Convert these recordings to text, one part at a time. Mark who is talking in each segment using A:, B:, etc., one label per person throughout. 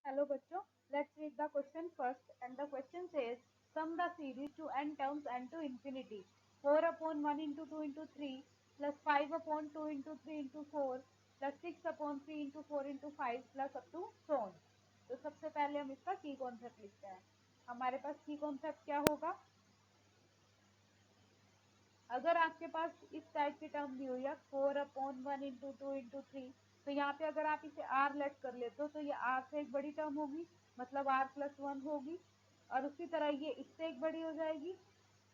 A: Hello bachcho, let's read the question first, and the question says sum the series to n terms n to infinity 4 upon 1 into 2 into 3 plus 5 upon 2 into 3 into 4 plus 6 upon 3 into 4 into 5 plus up to so on। तो सबसे पहले हम इसका की concept लिखते हैं। हमारे पास की कॉन्सेप्ट क्या होगा, अगर आपके पास इस टाइप की टर्म दी हुई है 4 अपॉन 1 इंटू 2 इंटू 3, तो यहाँ पे अगर आप इसे r लेट कर लेते हो तो ये r से एक बड़ी टर्म होगी, मतलब r प्लस 1 होगी। और उसी तरह ये इससे एक बड़ी हो जाएगी,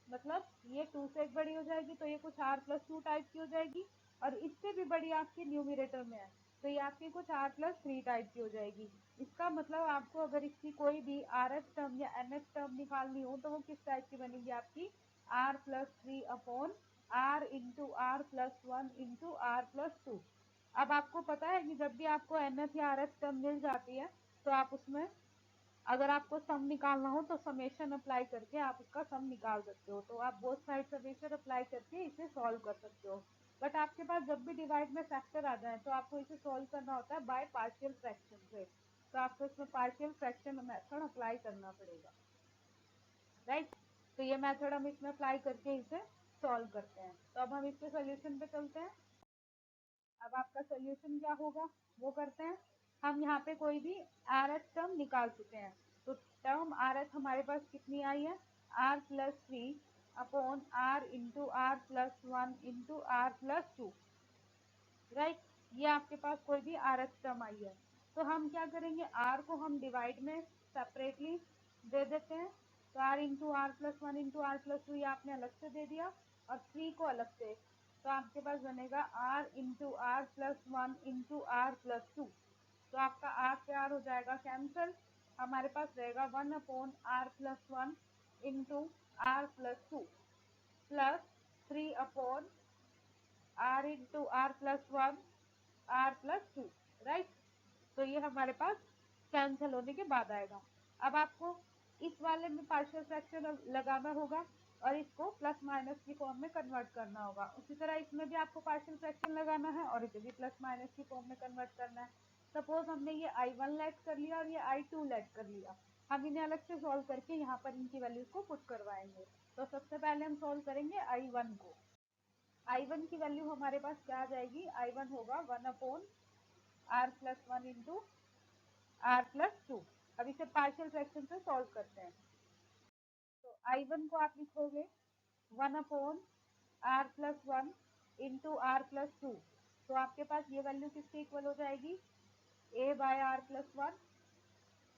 A: मतलब ये 2 से एक बड़ी हो जाएगी, तो ये कुछ r प्लस 2 टाइप की हो जाएगी। और इससे भी बड़ी आपकी न्यूमिरेटर में है, तो ये आपकी कुछ r प्लस 3 टाइप की हो जाएगी। इसका मतलब आपको अगर इसकी कोई भी rth टर्म या nth टर्म निकालनी हो तो वो किस टाइप की बनेगी, आपकी r plus 3 upon r into r plus 1 into r plus 2। अब आपको पता है कि जब भी आपको nth या rth टर्म मिल जाती है तो आप उसमें अगर आपको सम निकालना हो तो समेशन अप्लाई करके आप उसका सम निकाल सकते हो। तो आप बोथ साइड समेशन अप्लाई करके इसे सॉल्व कर सकते हो। बट आपके पास जब भी डिवाइड में फैक्टर आ जाए तो आपको इसे सॉल्व करना होता है बाय पार्शियल फ्रैक्शन से। तो आपको इसमें पार्शियल फ्रैक्शन मेथड अप्लाई करना पड़ेगा, राइट। तो ये मेथड हम इसमें अप्लाई करके इसे सॉल्व करते हैं। तो अब हम इसके सोल्यूशन पे चलते हैं। अब आपका सोल्यूशन क्या होगा वो करते हैं। हम यहाँ पे कोई भी आर एच टर्म निकाल चुके हैं, तो टर्म आर एच हमारे पास कितनी आई है, r plus 3 upon r into r plus 1 into r plus 2, right. ये आपके पास कोई भी आर एच टर्म आई है। तो हम क्या करेंगे, आर को हम डिवाइड में सेपरेटली दे देते हैं। तो r into r plus 1 into r plus 2 ये आपने अलग से दे दिया, और 3 को अलग से। तो आपके पास बनेगा r into r plus 1 into r plus 2। तो आपका आर से आर हो जाएगा कैंसिल, हमारे पास रहेगा 1 upon r plus 1 into r plus 2 plus 3 upon r into r plus 1 r plus 2, right. तो ये हमारे पास कैंसिल होने के बाद आएगा। अब आपको इस वाले में पार्शियल फ्रैक्शन लगाना होगा और इसको प्लस माइनस की फॉर्म में कन्वर्ट करना होगा। उसी तरह इसमें भी आपको पार्शियल फ्रैक्शन लगाना है और इसे भी प्लस माइनस की फॉर्म में कन्वर्ट करना है। सपोज हमने ये I1 लेट कर लिया और ये I2 लेट कर लिया, हम इन्हें अलग से सॉल्व करके यहाँ पर इनकी वैल्यूज को पुट करवाएंगे। तो सबसे पहले हम सॉल्व करेंगे I1 को। I1 की वैल्यू हमारे पास क्या आ जाएगी, I1 होगा 1 upon r plus 1 into r plus 2। अब इसे पार्शियल फ्रैक्शन से सॉल्व करते हैं। तो I1 को आप लिखोगे 1 upon r plus 1 into r plus 2। तो आपके पास ये वैल्यू किसके इक्वल हो जाएगी, a by r plus 1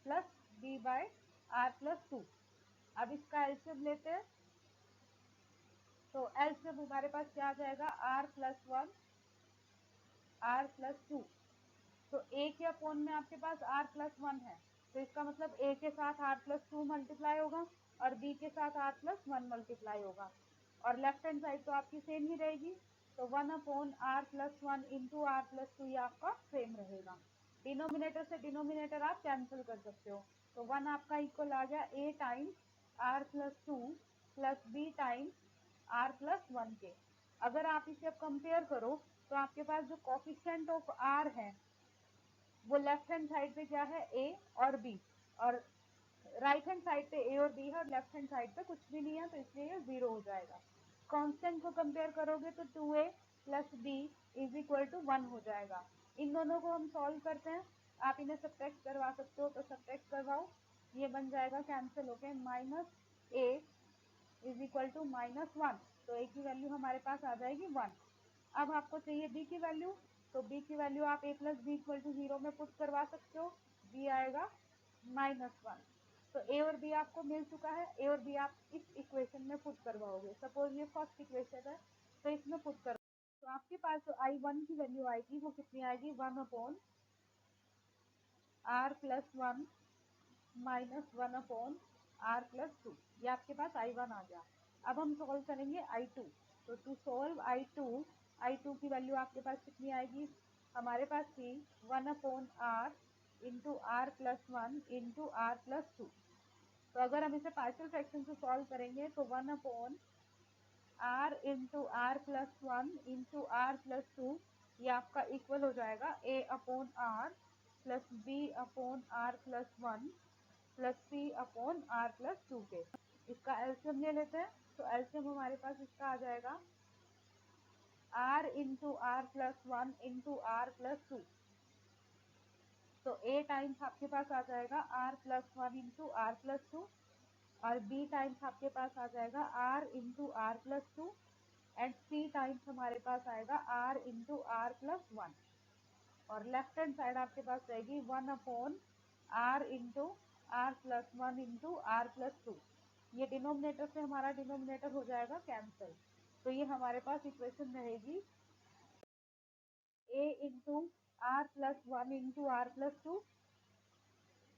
A: plus b by r plus 2। अब इसका एलसीएम लेते हैं, तो एलसीएम हमारे पास क्या आ जाएगा, आर प्लस 1 आर प्लस 2। तो a के अपॉन में आपके पास r प्लस 1 है, तो इसका मतलब a के साथ r प्लस 2 मल्टीप्लाई होगा और b के साथ r प्लस 1 मल्टीप्लाई होगा, और लेफ्ट हैंड साइड तो आपकी सेम ही रहेगी। तो 1 upon r plus 1 into r plus 2 ये आपका सेम रहेगा। डिनोमिनेटर से डिनोमिनेटर आप कैंसिल कर सकते हो। तो 1 आपका इक्वल आ गया a times r plus 2 plus b times r plus 1 के। अगर आप इसे कंपेयर करो तो आपके पास जो कोफिशिएंट ऑफ r है वो लेफ्ट हैंड साइड पे क्या है, a और b, और राइट हैंड साइड पे a और b है और लेफ्ट हैंड साइड पे कुछ भी नहीं है, तो इसलिए ये 0 हो जाएगा। कांस्टेंट को कंपेयर करोगे तो 2a plus b is equal to 1 हो जाएगा। इन दोनों को हम सॉल्व करते हैं, आप इन्हें सब्ट्रैक्ट करवा सकते हो तो सब्ट्रैक्ट करवाओ, ये बन जाएगा कैंसिल होके minus a is equal to minus 1। तो a की वैल्यू हमारे पास आ जाएगी 1। अब आपको चाहिए b की वैल्यू, तो b की वैल्यू आप a plus b equal to 0 में पुट करवा सकते हो, b आएगा -1। तो a और b आपको मिल चुका है, a और b आप इस इक्वेशन में पुट करवाओगे। सपोज ये फर्स्ट इक्वेशन है तो इसमें पुट करो, तो आपके पास जो I1 की वैल्यू आएगी वो कितनी आएगी, 1 upon r plus 1 minus 1 upon r plus 2। ये आपके पास I1 आ गया। अब हम सॉल्व करेंगे I2। तो टू सॉल्व I2 की वैल्यू आपके पास कितनी आएगी, हमारे पास थी 1 upon r into r plus 1 into r plus 2। तो अगर हम इसे पार्शियल फ्रैक्शन से सॉल्व करेंगे तो 1 upon r into r plus 1 into r plus 2 ये आपका इक्वल हो जाएगा a upon r plus b upon r plus one plus c upon r plus two के। इसका एलसीएम ले लेते हैं, तो एलसीएम हमारे पास इसका आ जाएगा r into r plus one into r plus two. तो ए टाइम्स आपके पास आ जाएगा r plus one into r plus two, और बी टाइम्स आपके पास आ जाएगा r into r plus two, and c times हमारे पास आएगा r into r plus one. और लेफ्ट हैंड साइड आपके पास रहेगी one upon r into r plus one into r plus two. ये डिनोमिनेटर से हमारा डिनोमिनेटर हो जाएगा कैंसिल। तो ये हमारे पास इक्वेशन रहेगी a into r plus one into r plus two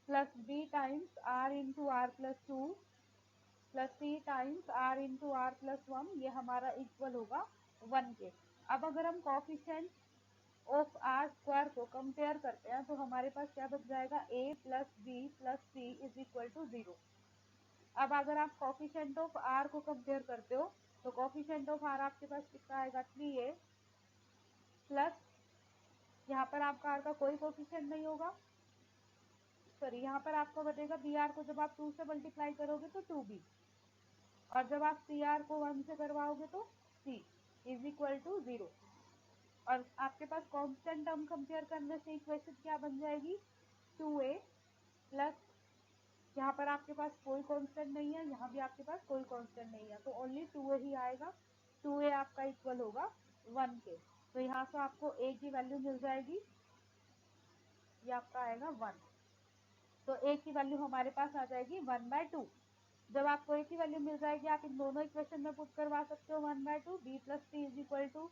A: plus b times r into r plus two plus c times r into r plus one, ये हमारा इक्वल होगा 1 के। अब अगर हम कॉफिशिएंट ऑफ आर स्क्वायर को compare करते हैं तो हमारे पास क्या बच जाएगा, a plus b plus c is equal to 0। अब अगर आप कॉफिशिएंट ऑफ आर को कंपेयर करते हो तो कॉफिशिएंट ऑफ आर आपके पास कितना आएगा, 3a प्लस, यहाँ पर आपका आर का कोई कोफिशिएंट नहीं होगा, सॉरी यहाँ पर आपको बचेगा बी आर को जब आप 2 से मल्टीप्लाई करोगे तो 2b, और जब आप सी आर को 1 से करवाओगे तो c इज इक्वल टू 0। और आपके पास कांस्टेंट टर्म कंपेयर करने से इक्वेशन क्या बन जाएगी, 2a प्लस, यहाँ पर आपके पास कोई कांस्टेंट नहीं है, यहाँ भी आपके पास कोई कांस्टेंट नहीं है, तो ओनली 2a ही आएगा। 2a आपका इक्वल होगा 1 के। तो यहाँ से आपको a की वैल्यू मिल जाएगी, ये आपका आएगा 1। तो a की वैल्यू हमारे पास आ जाएगी 1/2। जब आपको a की वैल्यू मिल जाएगी आप इन दोनों इक्वेशन में पुट करवा सकते हो 1/2, b plus c is equal to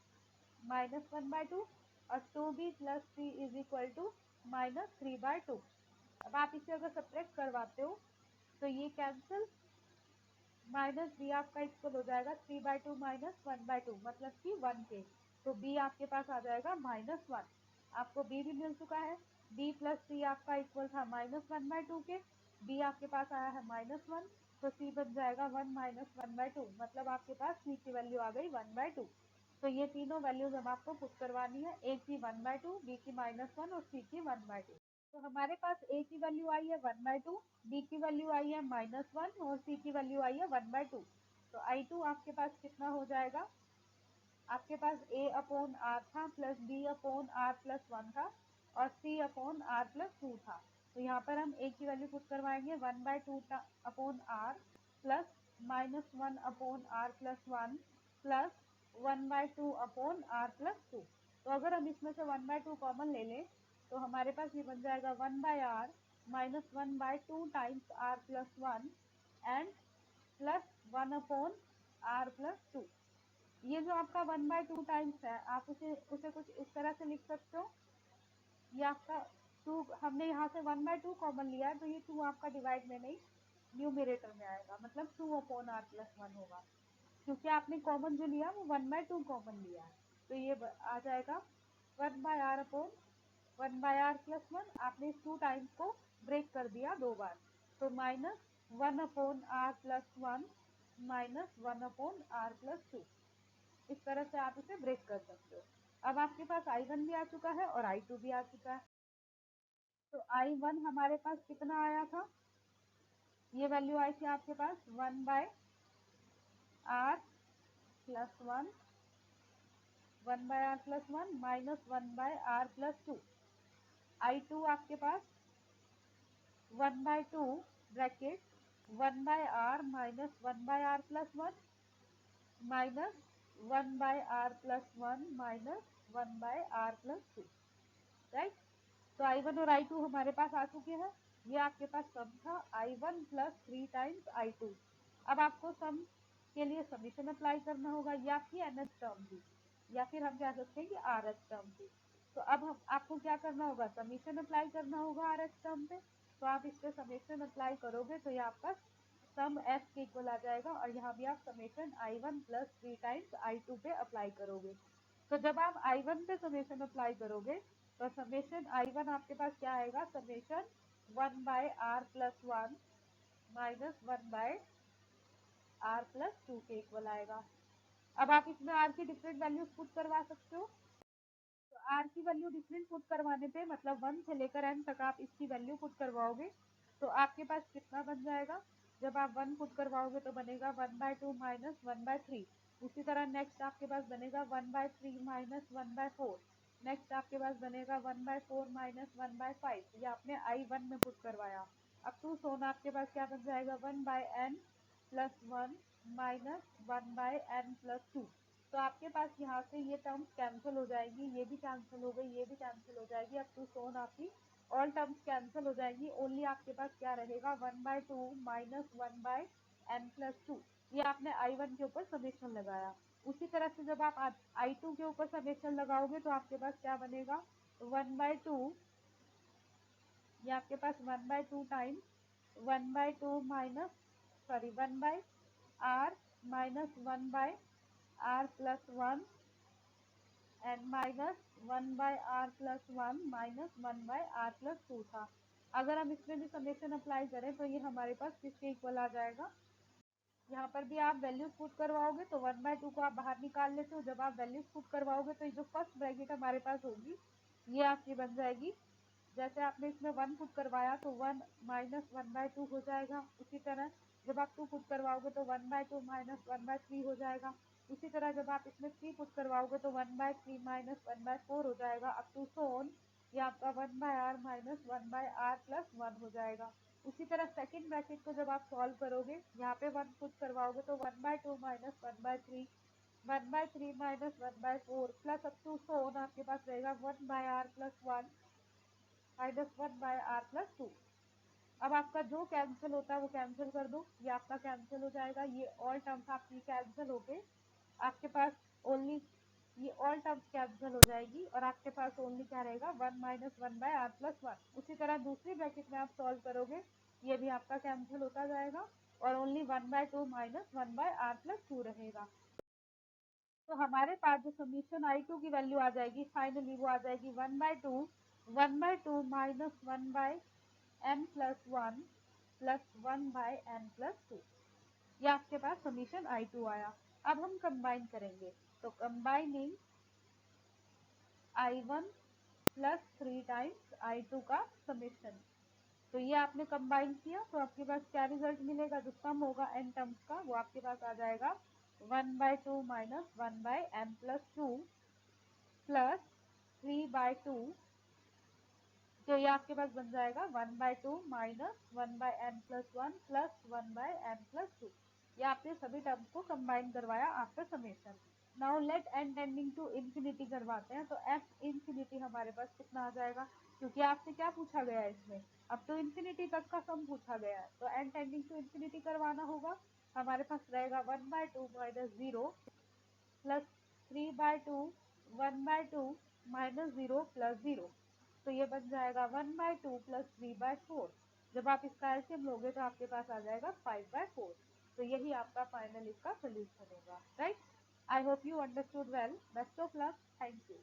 A: -1/2 और 2b plus c is equal to -3/2। अब आप इसे अगर सब्ट्रैक्ट करवाते हो तो ये कैंसिल, माइनस बी आपका इक्वल हो जाएगा 3/2 -1/2 मतलब कि 1 के। तो b आपके पास आ जाएगा -1। आपको b भी मिल चुका है, b प्लस सी आपका इक्वल था -1/2 के, b आपके पास आया है -1, तो c बन जाएगा 1 -1/2 मतलब आपके पास c की वैल्यू आ गई 1/2। तो ये तीनों वैल्यूज हम आपको पुट करवानी है, a की 1/2, b की -1 और c की 1/2। तो हमारे पास a की वैल्यू आई है 1/2, b की वैल्यू आई है -1 और c की वैल्यू आई है 1/2। तो I2 आपके पास कितना हो जाएगा, आपके पास a अपॉन आर था plus b upon r plus one था और c upon r plus two था। तो यहाँ पर हम a की वैल्यू पुट करवाएंगे 1/2 upon r plus -1 upon r plus one plus 1/2 upon r plus two. तो अगर हम इसमें से 1/2 कॉमन ले लें तो हमारे पास ये बन जाएगा 1/r -1/2 times r plus one and plus 1 upon r plus two. ये जो आपका 1/2 टाइम्स है आप उसे कुछ इस तरह से लिख सकते हो, ये आपका 2, हमने यहाँ से 1/2 कॉमन लिया है तो ये 2 आपका डिवाइड में नहीं न्यूमिरेटर में आएगा, मतलब 2 अपॉन आर प्लस वन होगा, क्योंकि आपने कॉमन जो लिया वो 1/2 कॉमन लिया है। तो ये आ जाएगा 1/r upon 1/r plus one. आपने इस 2 टाइम्स को ब्रेक कर दिया 2 बार, तो -1 upon r plus one -1 upon r plus two. इस तरह से आप इसे ब्रेक कर सकते हो। अब आपके पास I1 भी आ चुका है और I2 भी आ चुका है। तो I1 हमारे पास कितना आया था, ये वैल्यू आई थी आपके पास 1/r plus one 1/r plus one minus 1/r plus two. I2 आपके पास 1/2 bracket 1/r minus 1/r plus one minus 1/r plus one minus 1/r plus two, right. तो I1 और I2 हमारे पास आ चुके हैं। ये आपके पास सम था I1 प्लस 3 टाइम्स I2। अब आपको सम के लिए समीशन अप्लाई करना होगा, या फिर NH टर्म थी, या फिर हम कह सकते हैं कि RH टर्म थी। तो अब हम आपको क्या करना होगा, समीशन अप्लाई करना होगा RH टर्म पे। तो आप इस पे समीशन अप्लाई करोगे तो ये आपका सम F के इक्वल आ जाएगा, और यहाँ भी आप summation I1 plus 3 times I2 पे अप्लाई करोगे। तो जब आप I1 पे समेशन अप्लाई करोगे तो समेशन I1 आपके पास क्या आएगा, summation 1/r plus one minus 1/r plus two के इक्वल आएगा। अब आप इसमें r की डिफरेंट वैल्यूज पुट करवा सकते हो, तो आर की वैल्यू डिफरेंट पुट करवाने पे मतलब 1 से लेकर n तक आप इसकी वैल्यू पुट करवाओगे तो आपके पास कितना बन जाएगा। जब आप 1 पुट करवाओगे तो बनेगा 1/2 माइनस 1/3। उसी तरह नेक्स्ट आपके पास बनेगा 1/3 माइनस 1/4। नेक्स्ट आपके पास बनेगा 1/4 माइनस 1/5। ये आपने I1 में पुट करवाया। अब टू सोन आपके पास क्या बन जाएगा 1/n plus 1 minus 1/n plus 2। तो आपके पास यहाँ से ये टर्म्स कैंसिल हो जाएगी, ये भी कैंसिल हो गई, ये भी कैंसिल हो जाएगी। अब टू सोन आपकी ऑल टर्म्स कैंसिल हो जाएगी। ओनली आपके पास क्या रहेगा 1/2 माइनस 1/n प्लस 2। ये आपने I1 के ऊपर समेशन लगाया। उसी तरह से जब आप I2 के ऊपर समेशन लगाओगे तो आपके पास क्या बनेगा 1/2। ये आपके पास 1/2 times 1/2 minus sorry 1/r minus 1/r plus 1 and minus 1/r plus 1 minus 1/r plus 2 था। अगर हम इसमें भी समेशन अप्लाई करें तो ये हमारे पास किसके इक्वल आ जाएगा। यहाँ पर भी आप वैल्यूज पुट करवाओगे तो 1/2 को आप बाहर निकाल लेते हो। जब आप वैल्यूज पुट करवाओगे तो ये जो फर्स्ट ब्रैकेट हमारे पास होगी ये आपकी बन जाएगी। जैसे आपने इसमें 1 पुट करवाया तो 1 माइनस 1/2 हो जाएगा। उसी तरह जब आप 2 पुट करवाओगे तो 1/2 माइनस 1/3 हो जाएगा। उसी तरह जब आप इसमें 3 पुट करवाओगे तो 1/3 माइनस 1/4 हो जाएगा। अप टू सो ऑन ये आपका 1/r माइनस 1/r प्लस 1 हो जाएगा। उसी तरह सेकंड ब्रैकेट को जब आप सॉल्व करोगे यहाँ पे 1 पुट करवाओगे तो 1/2 minus 1/3 1/3 minus 1/4 plus up to so on आपके पास रहेगा 1/r plus 1 minus 1/r plus 2। अब आपका जो कैंसिल होता है वो कैंसिल कर दो, ये आपका कैंसिल हो जाएगा। ये ऑल टर्म्स आपकी कैंसिल होके आपके पास ओनली ये ऑल टर्म्स कैंसिल हो जाएगी और आपके पास ओनली क्या रहेगा 1 माइनस 1/r प्लस 1। उसी तरह दूसरी ब्रैकेट में आप सॉल्व करोगे ये भी आपका कैंसिल होता जाएगा और ओनली 1/2 माइनस 1/r प्लस 2 रहेगा। तो हमारे पास जो समीशन I2 की वैल्यू आ जाएगी फाइनली वो आ जाएगी 1/2 minus 1/n plus 1 plus 1/n plus 2। ये आपके पास समीशन I2 आया। अब हम कंबाइन करेंगे तो combining I1 plus 3 times I2 का समीशन। तो ये आपने कंबाइन किया तो आपके पास क्या रिजल्ट मिलेगा। जो सम होगा n टर्म्स का वो आपके पास आ जाएगा 1/2 माइनस 1/n प्लस 2 प्लस 3/2। तो ये आपके पास बन जाएगा 1/2 minus 1/n plus 1 plus 1/n plus 2। ये आपने सभी टर्म्स को कंबाइन करवाया after summation. Now let n tending to infinity करवाते हैं तो f इंफिनिटी हमारे पास कितना आ जाएगा क्योंकि आपसे क्या पूछा गया है इसमें अब तो इंफिनिटी तक का सम पूछा गया है तो n टेंडिंग टू इंफिनिटी करवाना होगा। हमारे पास रहेगा 1/2 माइनस 0 प्लस 3/2 1/2 माइनस 0 प्लस 0। तो ये बन जाएगा 1/2 प्लस 3/4। जब आप इसका एलसीएम लोगे तो आपके पास आ जाएगा 5/4। तो यही आपका फाइनल इसका सोल्यूशन होगा। Right. I hope you understood well. Best of luck. Thank you.